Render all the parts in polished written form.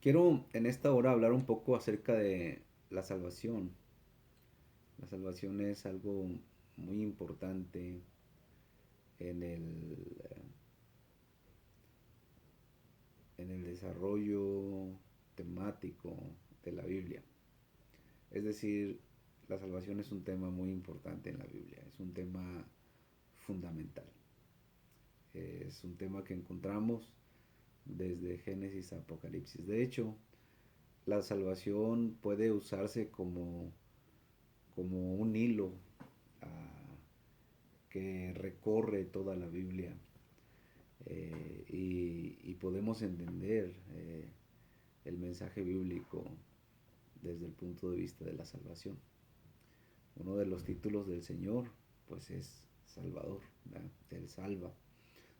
Quiero en esta hora hablar un poco acerca de la salvación. La salvación es algo muy importante en en el desarrollo temático de la Biblia. Es decir, la salvación es un tema muy importante en la Biblia, es un tema fundamental. Es un tema que encontramos desde Génesis a Apocalipsis. De hecho, la salvación puede usarse como un hilo ah, que recorre toda la Biblia y podemos entender el mensaje bíblico desde el punto de vista de la salvación. Uno de los títulos del Señor pues es Salvador, ¿verdad? Él salva.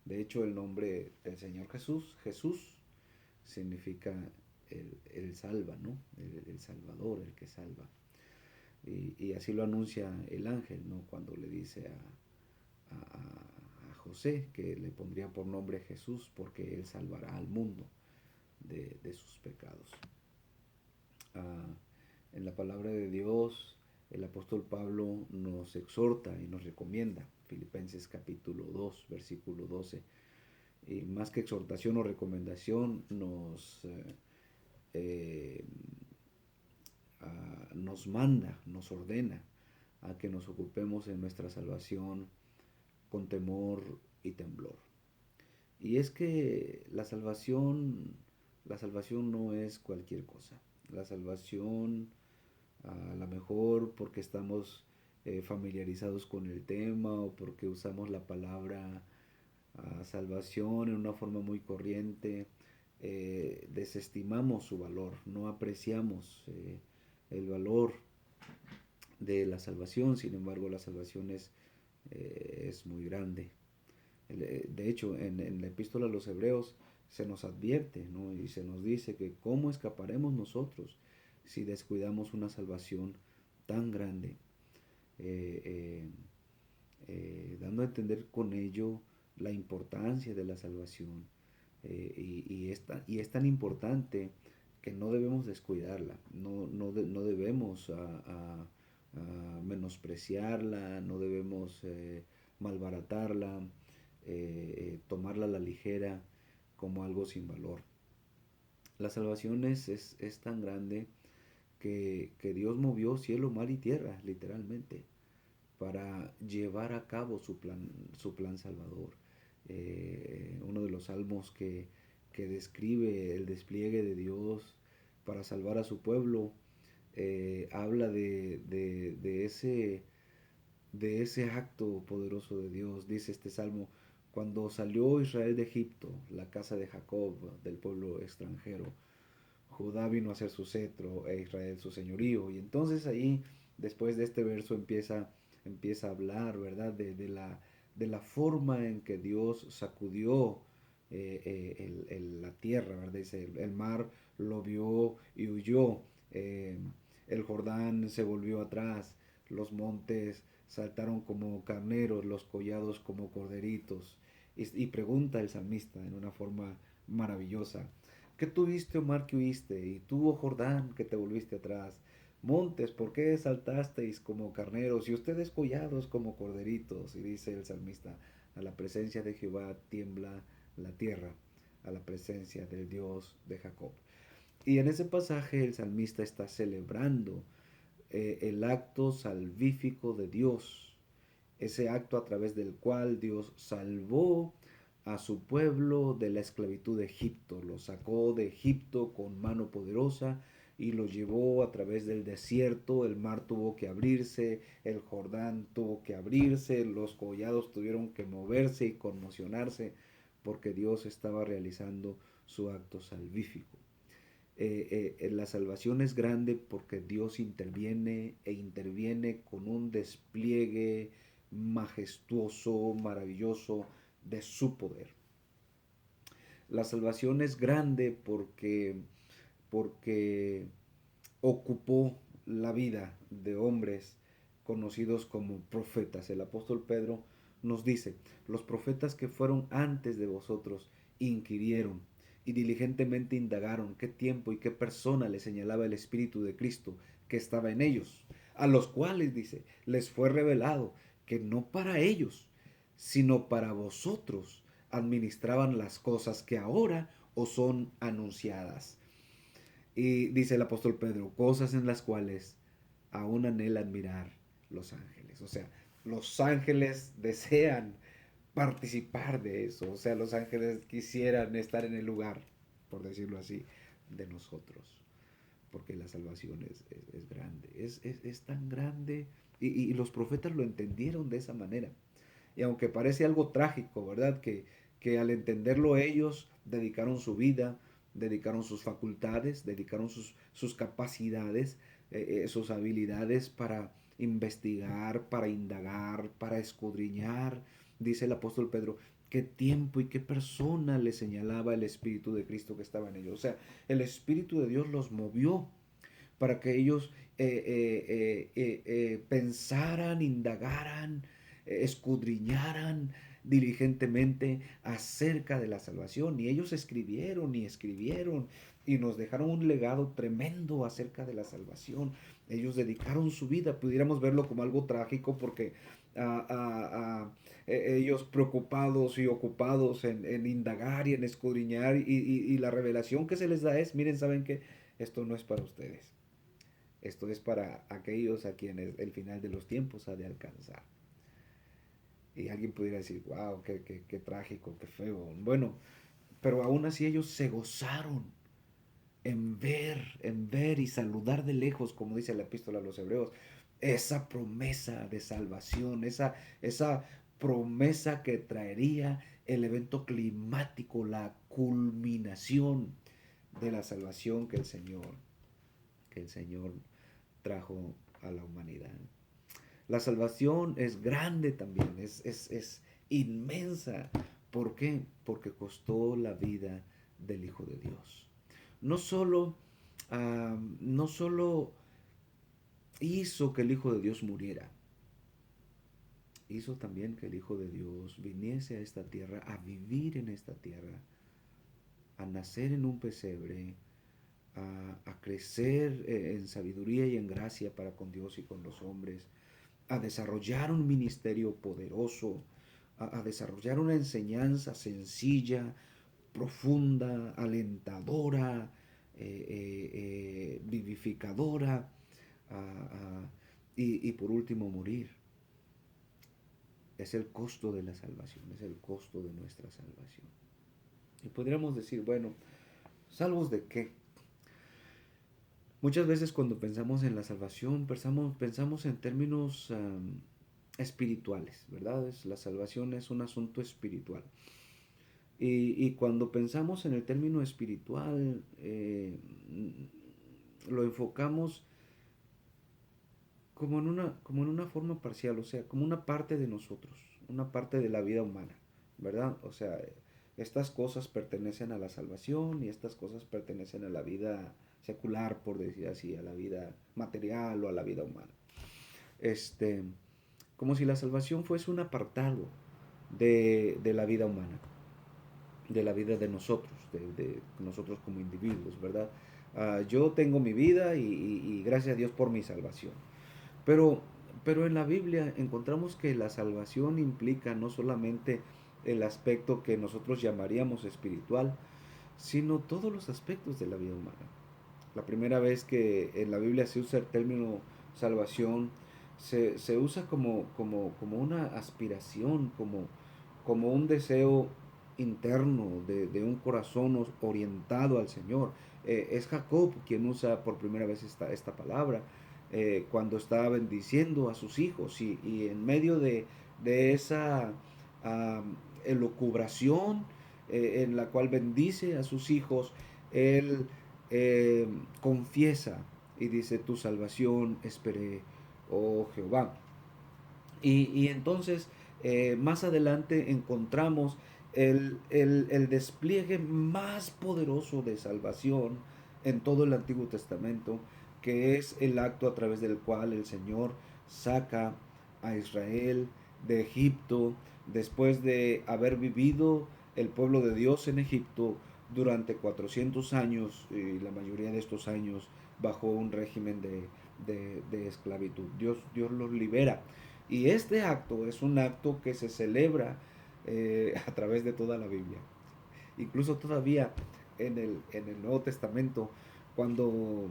De hecho, el nombre del Señor Jesús, Jesús, significa el salva, ¿no? El Salvador, el que salva. Y así lo anuncia el ángel, ¿no? Cuando le dice a José que le pondría por nombre Jesús porque él salvará al mundo de sus pecados. Ah, en la palabra de Dios, el apóstol Pablo nos exhorta y nos recomienda, Filipenses capítulo 2, versículo 12, y más que exhortación o recomendación, eh, nos manda, nos ordena a que nos ocupemos en nuestra salvación con temor y temblor. Y es que la salvación no es cualquier cosa. La salvación, a lo mejor porque estamos familiarizados con el tema o porque usamos la palabra salvación en una forma muy corriente, desestimamos su valor, no apreciamos el valor de la salvación. Sin embargo, la salvación es muy grande. De hecho, en la epístola a los Hebreos se nos advierte, ¿no? Y se nos dice que cómo escaparemos nosotros si descuidamos una salvación tan grande, eh, eh, dando a entender con ello la importancia de la salvación. Y es tan importante que no debemos descuidarla, no debemos a menospreciarla, no debemos malbaratarla, tomarla a la ligera como algo sin valor. La salvación es tan grande que Dios movió cielo, mar y tierra, literalmente, para llevar a cabo su plan salvador. Uno de los salmos que describe el despliegue de Dios para salvar a su pueblo, habla de ese acto poderoso de Dios. Dice este salmo: cuando salió Israel de Egipto, la casa de Jacob, del pueblo extranjero, Judá vino a ser su cetro e Israel su señorío. Y entonces ahí, después de este verso, empieza a hablar, ¿verdad? De la forma en que Dios sacudió la tierra, ¿verdad? Dice, el mar lo vio y huyó, el Jordán se volvió atrás, los montes saltaron como carneros, los collados como corderitos. Y pregunta el salmista en una forma maravillosa: ¿qué tuviste, oh mar, que huiste? Y tú, oh Jordán, que te volviste atrás. Montes, ¿por qué saltasteis como carneros y ustedes collados como corderitos? Y dice el salmista: a la presencia de Jehová tiembla la tierra, a la presencia del Dios de Jacob. Y en ese pasaje el salmista está celebrando el acto salvífico de Dios, ese acto a través del cual Dios salvó a su pueblo de la esclavitud de Egipto, lo sacó de Egipto con mano poderosa y lo llevó a través del desierto. El mar tuvo que abrirse, el Jordán tuvo que abrirse, los collados tuvieron que moverse y conmocionarse porque Dios estaba realizando su acto salvífico. La salvación es grande porque Dios interviene e interviene con un despliegue majestuoso, maravilloso de su poder. La salvación es grande porque ocupó la vida de hombres conocidos como profetas. El apóstol Pedro nos dice: los profetas que fueron antes de vosotros inquirieron y diligentemente indagaron qué tiempo y qué persona le señalaba el Espíritu de Cristo que estaba en ellos, a los cuales, dice, les fue revelado que no para ellos, sino para vosotros administraban las cosas que ahora os son anunciadas. Y dice el apóstol Pedro, cosas en las cuales aún anhelan mirar los ángeles. O sea, los ángeles desean participar de eso. O sea, los ángeles quisieran estar en el lugar, por decirlo así, de nosotros. Porque la salvación es grande. Es tan grande. Y los profetas lo entendieron de esa manera. Y aunque parece algo trágico, ¿verdad? Que al entenderlo ellos dedicaron su vida, dedicaron sus facultades, dedicaron sus capacidades, sus habilidades para investigar, para indagar, para escudriñar. Dice el apóstol Pedro, qué tiempo y qué persona le señalaba el Espíritu de Cristo que estaba en ellos. O sea, el Espíritu de Dios los movió para que ellos pensaran, indagaran, escudriñaran diligentemente acerca de la salvación. Y ellos escribieron y escribieron y nos dejaron un legado tremendo acerca de la salvación. Ellos dedicaron su vida, pudiéramos verlo como algo trágico porque ellos preocupados y ocupados en indagar y en escudriñar y la revelación que se les da es, miren, ¿saben qué? Esto no es para ustedes. Esto es para aquellos a quienes el final de los tiempos ha de alcanzar. Y alguien pudiera decir, wow, qué trágico, qué feo. Bueno, pero aún así ellos se gozaron en ver y saludar de lejos, como dice la epístola a los hebreos, esa promesa de salvación, esa promesa que traería el evento climático, la culminación de la salvación que el Señor trajo a la humanidad. La salvación es grande también, es inmensa. ¿Por qué? Porque costó la vida del Hijo de Dios. No solo, no solo hizo que el Hijo de Dios muriera, hizo también que el Hijo de Dios viniese a esta tierra, a vivir en esta tierra, a nacer en un pesebre, a crecer en sabiduría y en gracia para con Dios y con los hombres, a desarrollar un ministerio poderoso, a desarrollar una enseñanza sencilla, profunda, alentadora, vivificadora, y por último morir. Es el costo de la salvación, es el costo de nuestra salvación. Y podríamos decir, bueno, ¿salvos de qué? Muchas veces cuando pensamos en la salvación, pensamos en términos espirituales, ¿verdad? La salvación es un asunto espiritual. Y cuando pensamos en el término espiritual, lo enfocamos como en una forma parcial, o sea, como una parte de nosotros, una parte de la vida humana, ¿verdad? O sea, estas cosas pertenecen a la salvación y estas cosas pertenecen a la vida secular, por decir así, a la vida material o a la vida humana. Este, como si la salvación fuese un apartado de la vida humana, de la vida de nosotros como individuos, ¿verdad? Yo tengo mi vida y gracias a Dios por mi salvación. Pero, pero en la Biblia encontramos que la salvación implica no solamente el aspecto que nosotros llamaríamos espiritual, sino todos los aspectos de la vida humana. La primera vez que en la Biblia se usa el término salvación, se usa como una aspiración, como un deseo interno de un corazón orientado al Señor. Es Jacob quien usa por primera vez esta palabra cuando está bendiciendo a sus hijos y en medio de esa elucubración en la cual bendice a sus hijos, él confiesa y dice, tu salvación esperé, oh Jehová. Y entonces más adelante encontramos el despliegue más poderoso de salvación en todo el Antiguo Testamento, que es el acto a través del cual el Señor saca a Israel de Egipto después de haber vivido el pueblo de Dios en Egipto durante 400 años, y la mayoría de estos años bajo un régimen de esclavitud. Dios los libera. Y este acto es un acto que se celebra a través de toda la Biblia. Incluso todavía en el Nuevo Testamento, cuando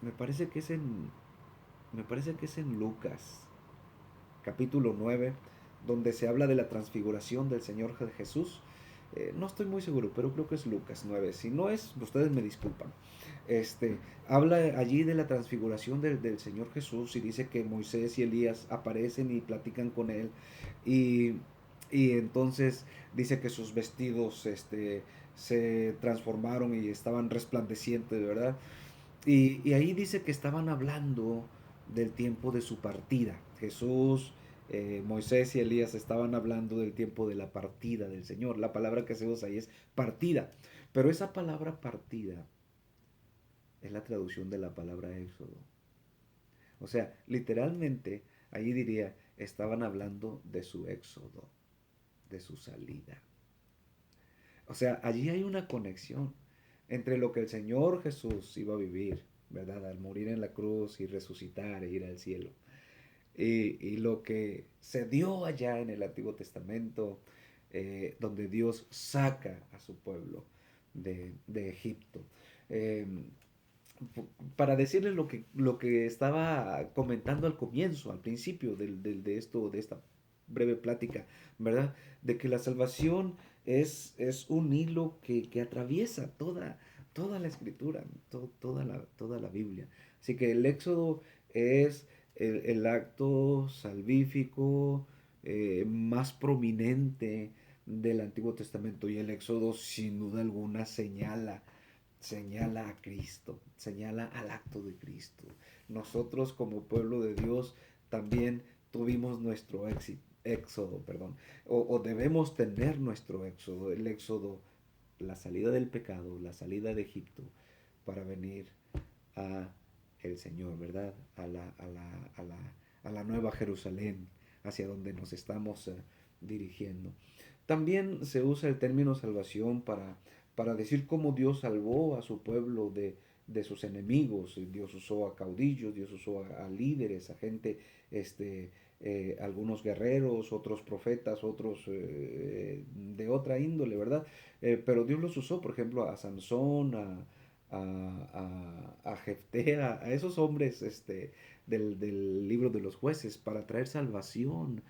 me parece que es en, me parece que es en Lucas, capítulo 9, donde se habla de la transfiguración del Señor Jesús. No estoy muy seguro, pero creo que es Lucas 9. Si no es, ustedes me disculpan. Habla allí de la transfiguración del Señor Jesús y dice que Moisés y Elías aparecen y platican con él. Y, y entonces dice que sus vestidos se transformaron y estaban resplandecientes, ¿verdad? Y ahí dice que estaban hablando del tiempo de su partida. Jesús, Moisés y Elías estaban hablando del tiempo de la partida del Señor. La palabra que se usa ahí es partida. Pero esa palabra partida es la traducción de la palabra éxodo. O sea, literalmente, ahí diría, estaban hablando de su éxodo, de su salida. O sea, allí hay una conexión entre lo que el Señor Jesús iba a vivir, ¿verdad? Al morir en la cruz y resucitar e ir al cielo. Y lo que se dio allá en el Antiguo Testamento, donde Dios saca a su pueblo de Egipto. Eh, para decirles lo que estaba comentando al comienzo, al principio de esta breve plática, ¿verdad? De que la salvación es un hilo que atraviesa toda la escritura, toda la Biblia. Así que el Éxodo es el acto salvífico más prominente del Antiguo Testamento, y el Éxodo sin duda alguna señala a Cristo, señala al acto de Cristo. Nosotros como pueblo de Dios también tuvimos nuestro éxodo, perdón, o debemos tener nuestro éxodo, el éxodo, la salida del pecado, la salida de Egipto para venir a el Señor, ¿verdad? A la nueva Jerusalén, hacia donde nos estamos dirigiendo. También se usa el término salvación para decir cómo Dios salvó a su pueblo de sus enemigos. Dios usó a caudillos, Dios usó a líderes, a gente, algunos guerreros, otros profetas, otros de otra índole, ¿verdad? Pero Dios los usó, por ejemplo, a Sansón, a Jefté, a esos hombres del libro de los jueces, para traer salvación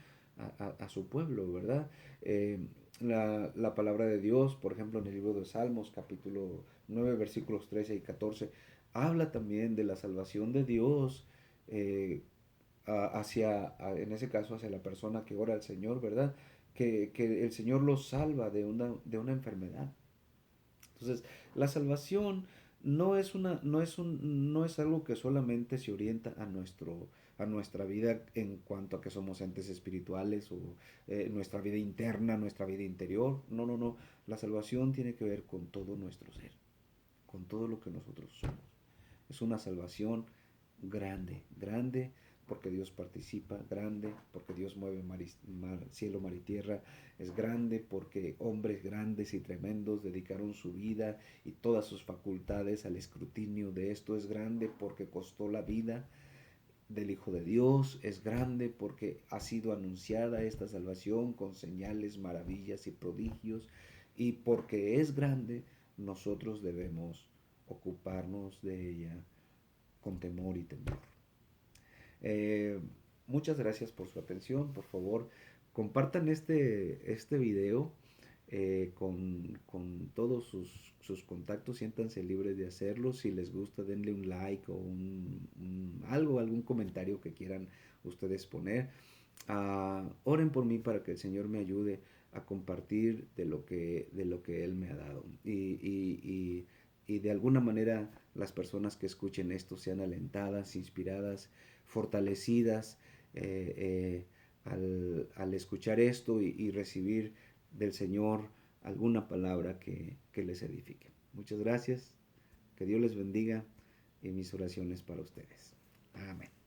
a su pueblo, ¿verdad? Eh, la palabra de Dios, por ejemplo, en el libro de Salmos, capítulo 9 versículos 13 y 14 habla también de la salvación de Dios en ese caso, hacia la persona que ora al Señor, ¿verdad? Que el Señor los salva de una enfermedad. Entonces, la salvación no es algo que solamente se orienta a nuestra vida en cuanto a que somos entes espirituales o nuestra vida interna, nuestra vida interior. No, no, no. La salvación tiene que ver con todo nuestro ser, con todo lo que nosotros somos. Es una salvación grande, grande porque Dios participa, grande porque Dios mueve cielo, mar y tierra, es grande porque hombres grandes y tremendos dedicaron su vida y todas sus facultades al escrutinio de esto, es grande porque costó la vida del Hijo de Dios, es grande porque ha sido anunciada esta salvación con señales, maravillas y prodigios, y porque es grande, nosotros debemos ocuparnos de ella con temor y temor. Eh, Muchas gracias por su atención. Por favor, compartan este video con todos sus contactos. Siéntanse libres de hacerlo. Si les gusta, denle un like o algún comentario que quieran ustedes poner. Oren por mí para que el Señor me ayude a compartir de lo que Él me ha dado. Y de alguna manera las personas que escuchen esto sean alentadas, inspiradas, fortalecidas al escuchar esto y recibir del Señor alguna palabra que les edifique. Muchas gracias, que Dios les bendiga y mis oraciones para ustedes. Amén.